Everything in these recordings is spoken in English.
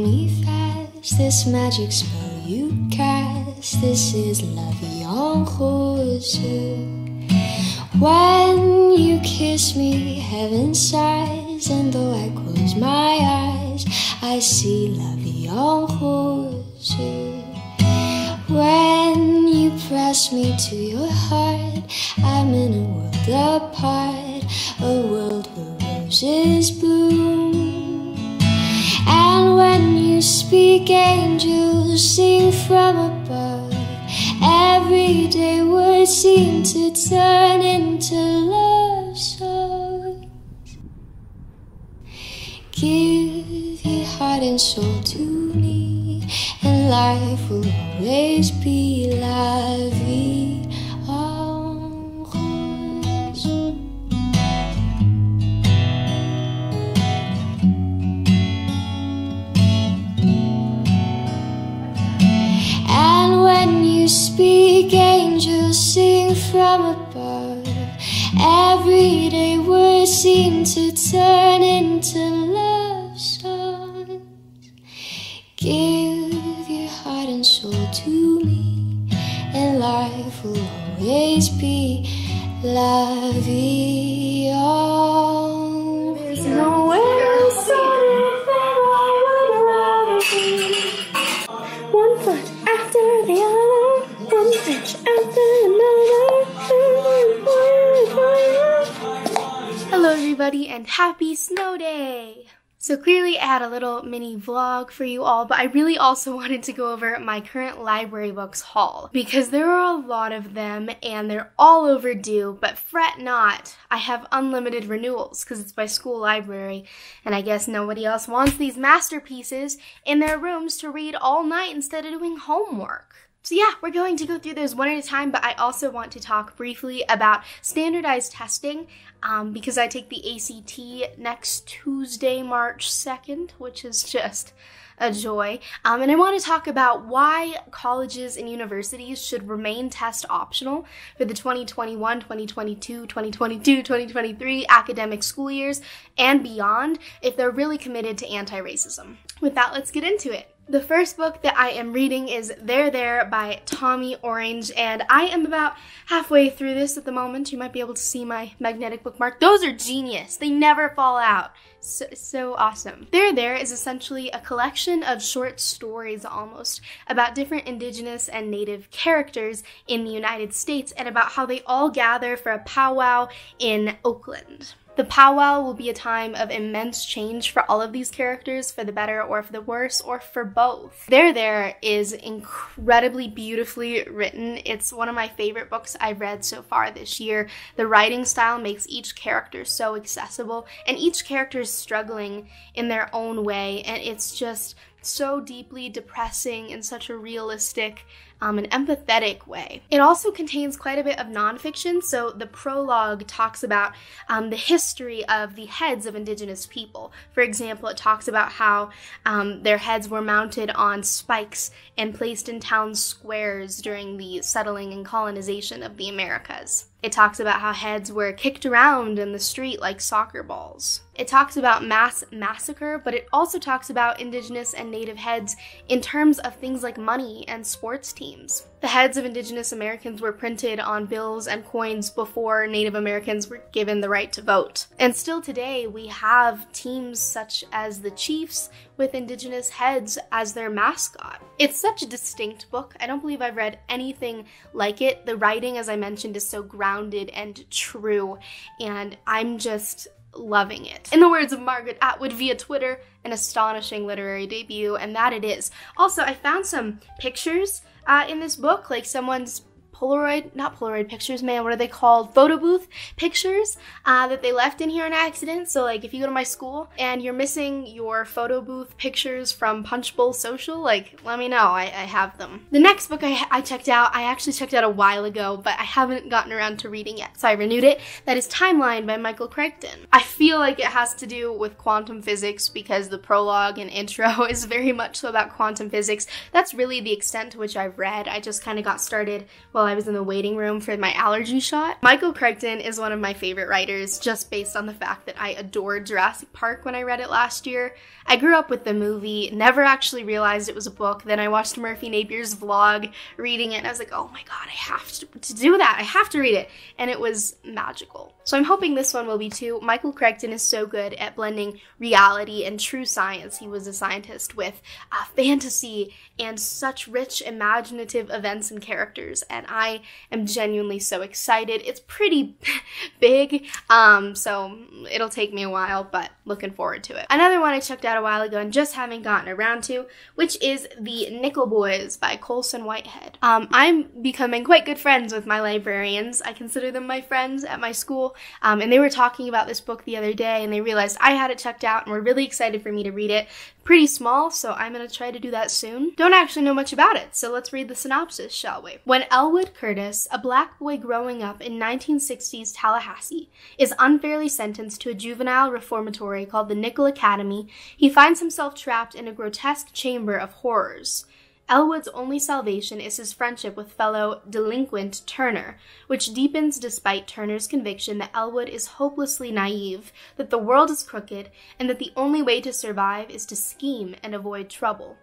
me fast, this magic spell you cast. This is la vie en rose. When you kiss me, heaven sighs, and though I close my eyes, I see la vie en rose. When you press me to your heart, I'm in a world apart, a world where roses bloom. And when you speak, angels sing from above. Everyday words seem to turn into love songs. Give your heart and soul to me, and life will always be la vie en rose. And when you speak, angels sing from above. Everyday words seem to turn into love songs. Give your heart and soul to me, and life will always be la vie en rose. There's nowhere safer than I would rather be. One foot after the other, one pitch after another. Hello everybody and happy snow day! So clearly I had a little mini vlog for you all, but I really also wanted to go over my current library books haul because there are a lot of them and they're all overdue, but fret not, I have unlimited renewals because it's my school library and I guess nobody else wants these masterpieces in their rooms to read all night instead of doing homework. So yeah, we're going to go through those one at a time, but I also want to talk briefly about standardized testing because I take the ACT next Tuesday, March 2nd, which is just a joy. And I want to talk about why colleges and universities should remain test optional for the 2021, 2022, 2022, 2023 academic school years and beyond if they're really committed to anti-racism. With that, let's get into it. The first book that I am reading is There by Tommy Orange, and I am about halfway through this at the moment. You might be able to see my magnetic bookmark. Those are genius. They never fall out. So awesome. There is essentially a collection of short stories almost about different indigenous and native characters in the United States and about how they all gather for a powwow in Oakland. The powwow will be a time of immense change for all of these characters, for the better or for the worse, or for both. There is incredibly beautifully written. It's one of my favorite books I've read so far this year. The writing style makes each character so accessible, and each character is struggling in their own way, and it's just so deeply depressing in such a realistic and empathetic way. It also contains quite a bit of nonfiction, so the prologue talks about the history of the heads of indigenous people. For example, it talks about how their heads were mounted on spikes and placed in town squares during the settling and colonization of the Americas. It talks about how heads were kicked around in the street like soccer balls. It talks about mass massacre, but it also talks about indigenous and native heads in terms of things like money and sports teams. The heads of indigenous Americans were printed on bills and coins before Native Americans were given the right to vote. And still today, we have teams such as the Chiefs with indigenous heads as their mascot. It's such a distinct book. I don't believe I've read anything like it. The writing, as I mentioned, is so grounded and true, and I'm just loving it. In the words of Margaret Atwood via Twitter, an astonishing literary debut, and that it is. Also, I found some pictures in this book, like someone's not Polaroid pictures, man, what are they called? Photo booth pictures that they left in here on accident. So like if you go to my school and you're missing your photo booth pictures from Punch Bowl Social, like let me know, I have them. The next book I checked out, I actually checked out a while ago, but I haven't gotten around to reading yet, so I renewed it. That is Timeline by Michael Crichton. I feel like it has to do with quantum physics because the prologue and intro is very much so about quantum physics. That's really the extent to which I've read. I just kind of got started while while I was in the waiting room for my allergy shot. Michael Crichton is one of my favorite writers just based on the fact that I adored Jurassic Park when I read it last year. I grew up with the movie, never actually realized it was a book. Then I watched Murphy Napier's vlog reading it and I was like, oh my god, I have to do that. I have to read it. And it was magical. So I'm hoping this one will be too. Michael Crichton is so good at blending reality and true science. He was a scientist with fantasy and such rich imaginative events and characters, and I am genuinely so excited. It's pretty big, so it'll take me a while, but looking forward to it. Another one I checked out a while ago and just haven't gotten around to, which is The Nickel Boys by Colson Whitehead. I'm becoming quite good friends with my librarians. I consider them my friends at my school, and they were talking about this book the other day, and they realized I had it checked out and were really excited for me to read it. Pretty small, so I'm gonna try to do that soon. Don't actually know much about it, so let's read the synopsis, shall we? When Elwood Curtis, a black boy growing up in 1960s Tallahassee, is unfairly sentenced to a juvenile reformatory called the Nickel Academy, he finds himself trapped in a grotesque chamber of horrors. Elwood's only salvation is his friendship with fellow delinquent Turner, which deepens despite Turner's conviction that Elwood is hopelessly naive, that the world is crooked, and that the only way to survive is to scheme and avoid trouble.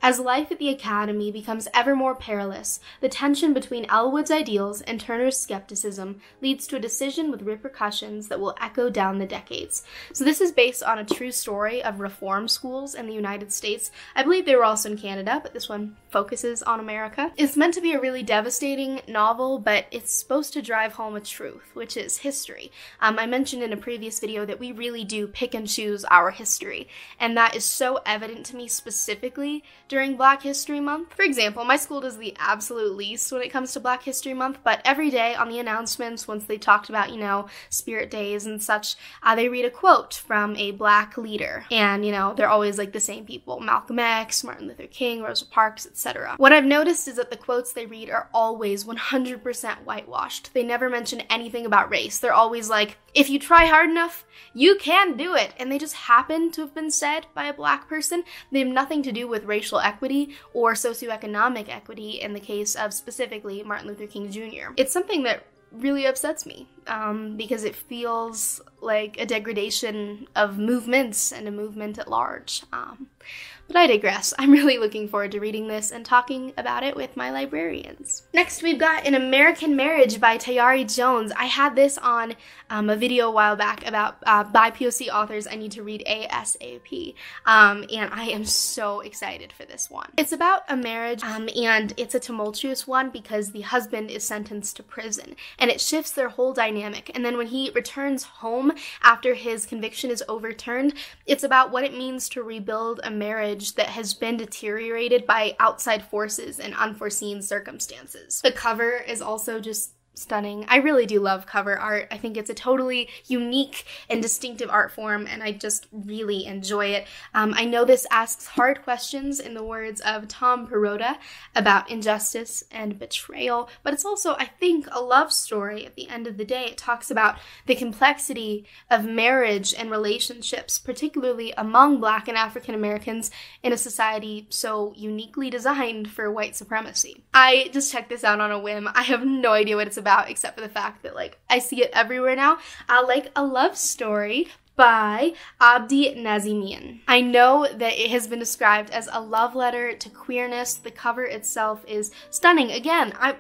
As life at the academy becomes ever more perilous, the tension between Elwood's ideals and Turner's skepticism leads to a decision with repercussions that will echo down the decades. So this is based on a true story of reform schools in the United States. I believe they were also in Canada, but this one focuses on America. It's meant to be a really devastating novel, but it's supposed to drive home a truth, which is history. I mentioned in a previous video that we really do pick and choose our history, and that is so evident to me specifically during Black History Month. For example, my school does the absolute least when it comes to Black History Month, but every day on the announcements, once they talked about, you know, spirit days and such, they read a quote from a Black leader. And, you know, they're always like the same people: Malcolm X, Martin Luther King, Rosa Parks, etc. What I've noticed is that the quotes they read are always 100% whitewashed. They never mention anything about race. They're always like, if you try hard enough, you can do it. And they just happen to have been said by a Black person. They have nothing to do with racial equity or socioeconomic equity in the case of specifically Martin Luther King Jr. It's something that really upsets me because it feels like a degradation of movements and a movement at large. But I digress. I'm really looking forward to reading this and talking about it with my librarians. Next, we've got An American Marriage by Tayari Jones. I had this on a video a while back about BIPOC authors I need to read ASAP, and I am so excited for this one. It's about a marriage, and it's a tumultuous one because the husband is sentenced to prison, and it shifts their whole dynamic. And then when he returns home after his conviction is overturned, it's about what it means to rebuild a marriage that has been deteriorated by outside forces and unforeseen circumstances. The cover is also just stunning. I really do love cover art. I think it's a totally unique and distinctive art form, and I just really enjoy it. I know this asks hard questions, in the words of Tom Perrotta, about injustice and betrayal, but it's also, I think, a love story at the end of the day. It talks about the complexity of marriage and relationships, particularly among Black and African Americans in a society so uniquely designed for white supremacy. I just checked this out on a whim. I have no idea what it's about, except for the fact that, like, I see it everywhere now. Like a love story by Abdi Nazimian. I know that it has been described as a love letter to queerness. The cover itself is stunning. Again, I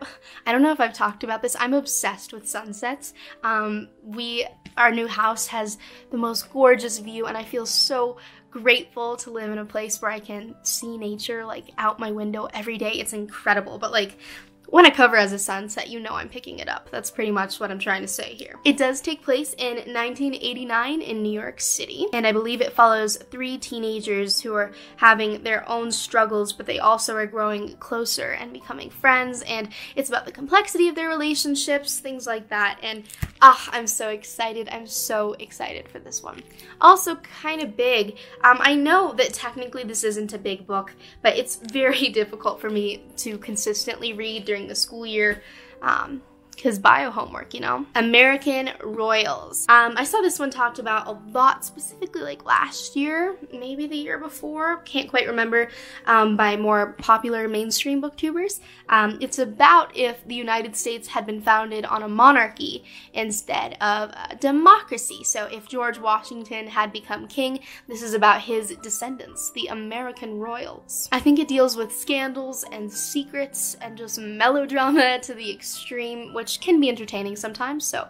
don't know if I've talked about this. I'm obsessed with sunsets. Our new house has the most gorgeous view, and I feel so grateful to live in a place where I can see nature, like, out my window every day. It's incredible. But, like, when a cover has a sunset, you know I'm picking it up. That's pretty much what I'm trying to say here. It does take place in 1989 in New York City, and I believe it follows 3 teenagers who are having their own struggles, but they also are growing closer and becoming friends, and it's about the complexity of their relationships, things like that, and I'm so excited. I'm so excited for this one. Also kind of big. I know that technically this isn't a big book, but it's very difficult for me to consistently read during the school year. because bio homework, you know? American Royals. I saw this one talked about a lot, specifically like last year, maybe the year before, can't quite remember, by more popular mainstream booktubers. It's about if the United States had been founded on a monarchy instead of a democracy. So if George Washington had become king, this is about his descendants, the American Royals. I think it deals with scandals and secrets and just melodrama to the extreme, which can be entertaining sometimes, so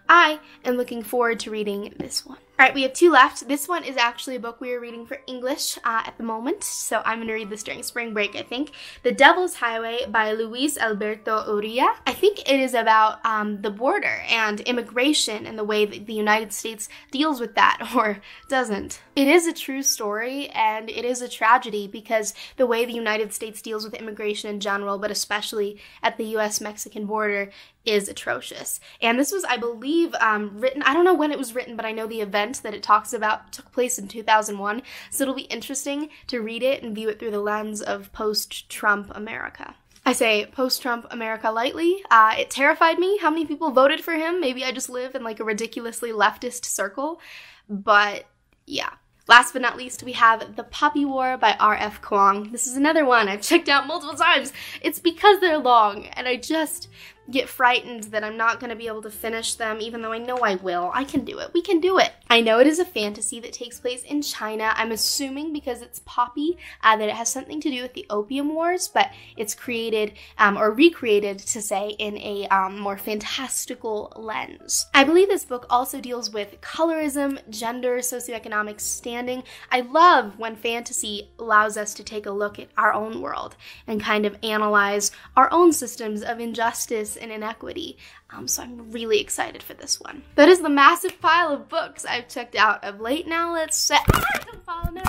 I am looking forward to reading this one. All right, we have two left. This one is actually a book we are reading for English at the moment, so I'm going to read this during spring break, I think. The Devil's Highway by Luis Alberto Urrea. I think it is about the border and immigration and the way that the United States deals with that, or doesn't. It is a true story, and it is a tragedy because the way the United States deals with immigration in general, but especially at the US-Mexican border, is atrocious. And this was, I believe, written, I don't know when it was written, but I know the event that it talks about took place in 2001, so it'll be interesting to read it and view it through the lens of post-Trump America. I say post-Trump America lightly. It terrified me how many people voted for him. Maybe I just live in like a ridiculously leftist circle, but yeah. Last but not least, we have The Puppy War by R.F. Kuang. This is another one I've checked out multiple times. It's because they're long, and I just get frightened that I'm not going to be able to finish them, even though I know I will. I can do it. We can do it. I know it is a fantasy that takes place in China. I'm assuming because it's poppy that it has something to do with the Opium Wars, but it's created or recreated, to say, in a more fantastical lens. I believe this book also deals with colorism, gender, socioeconomic standing. I love when fantasy allows us to take a look at our own world and kind of analyze our own systems of injustice and inequity. So I'm really excited for this one. That is the massive pile of books I've checked out of late. Now let's say, don't fall. No.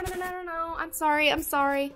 I'm sorry.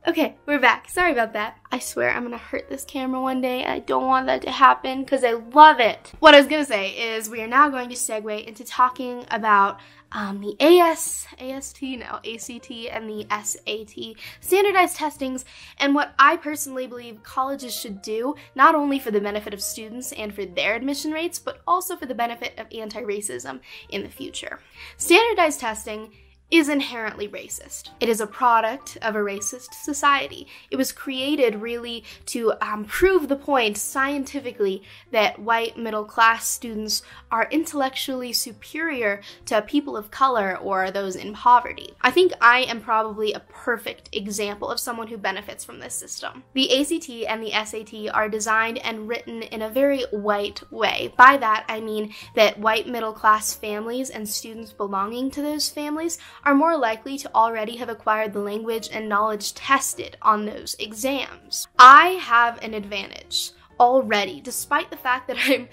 Okay, we're back. Sorry about that. I swear I'm gonna hurt this camera one day. I don't want that to happen because I love it. What I was gonna say is we are now going to segue into talking about the ACT and the SAT standardized testings, and what I personally believe colleges should do, not only for the benefit of students and for their admission rates, but also for the benefit of anti-racism in the future. Standardized testing is inherently racist. It is a product of a racist society. It was created really to prove the point scientifically that white middle-class students are intellectually superior to people of color or those in poverty. I think I am probably a perfect example of someone who benefits from this system. The ACT and the SAT are designed and written in a very white way. By that, I mean that white middle-class families and students belonging to those families are more likely to already have acquired the language and knowledge tested on those exams. I have an advantage already, despite the fact that I'm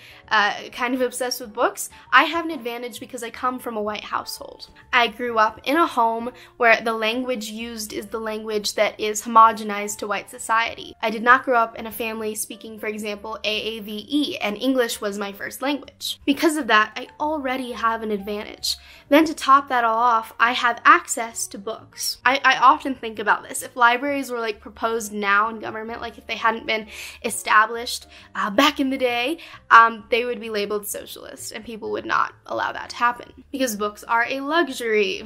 kind of obsessed with books. I have an advantage because I come from a white household. I grew up in a home where the language used is the language that is homogenized to white society. I did not grow up in a family speaking, for example, AAVE, and English was my first language. Because of that, I already have an advantage. Then to top that all off, I have access to books. I often think about this. If libraries were like proposed now in government, like if they hadn't been established back in the day, they would be labeled socialist, and people would not allow that to happen because books are a luxury.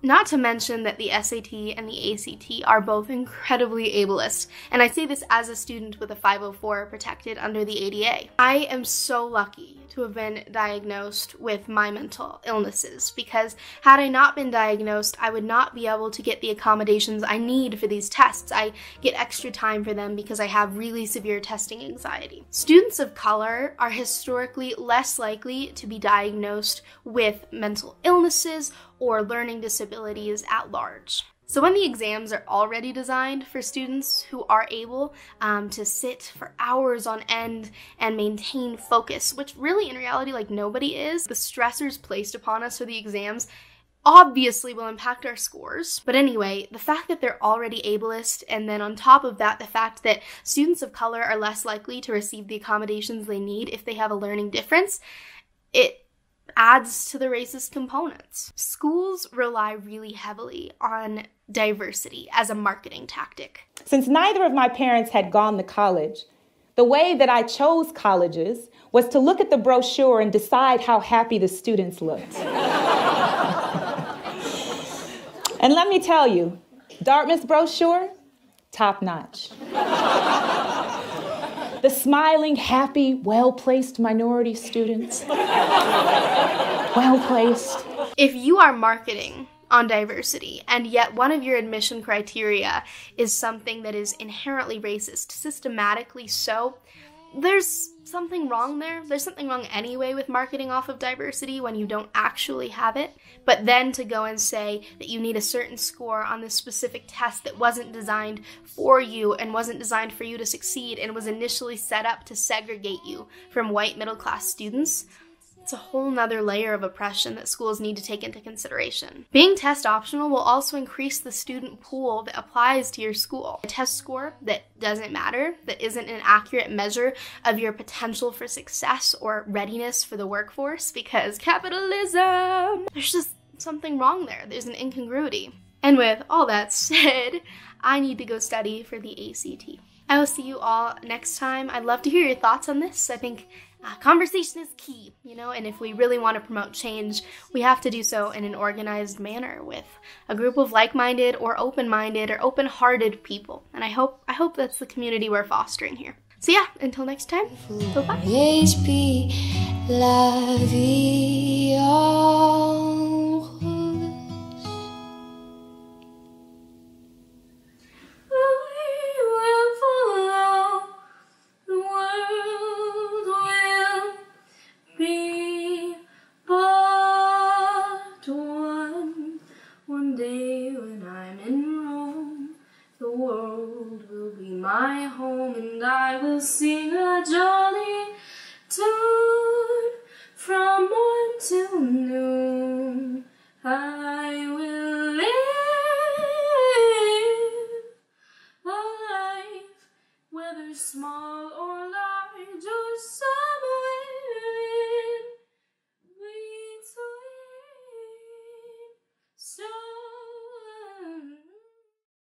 Not to mention that the SAT and the ACT are both incredibly ableist, and I say this as a student with a 504 protected under the ADA. I am so lucky to have been diagnosed with my mental illnesses, because had I not been diagnosed, I would not be able to get the accommodations I need for these tests. I get extra time for them because I have really severe testing anxiety. Students of color are historically less likely to be diagnosed with mental illnesses or learning disabilities at large. So when the exams are already designed for students who are able to sit for hours on end and maintain focus, which really in reality like nobody is, the stressors placed upon us for the exams obviously will impact our scores. But anyway, the fact that they're already ableist, and then on top of that, the fact that students of color are less likely to receive the accommodations they need if they have a learning difference, it adds to the racist components. Schools rely really heavily on diversity as a marketing tactic. Since neither of my parents had gone to college, The way that I chose colleges was to look at the brochure and decide how happy the students looked. And let me tell you, Dartmouth's brochure, top notch. The smiling, happy, well-placed minority students. Well-placed. If you are marketing on diversity, and yet one of your admission criteria is something that is inherently racist, systematically so, there's something wrong there. There's something wrong anyway with marketing off of diversity when you don't actually have it. But then to go and say that you need a certain score on this specific test that wasn't designed for you and wasn't designed for you to succeed and was initially set up to segregate you from white middle-class students, it's a whole nother layer of oppression that schools need to take into consideration. Being test optional will also increase the student pool that applies to your school. A test score that doesn't matter, that isn't an accurate measure of your potential for success or readiness for the workforce, because capitalism! There's just something wrong there. There's an incongruity. And with all that said, I need to go study for the ACT. I will see you all next time. I'd love to hear your thoughts on this. I think conversation is key, and if we really want to promote change, we have to do so in an organized manner with a group of like-minded or open-minded or open-hearted people. And I hope that's the community we're fostering here. So yeah, until next time, bye-bye. One day when I'm in Rome, the world will be my home, and I will sing a jolly tune from morn till noon. I will live a life, whether small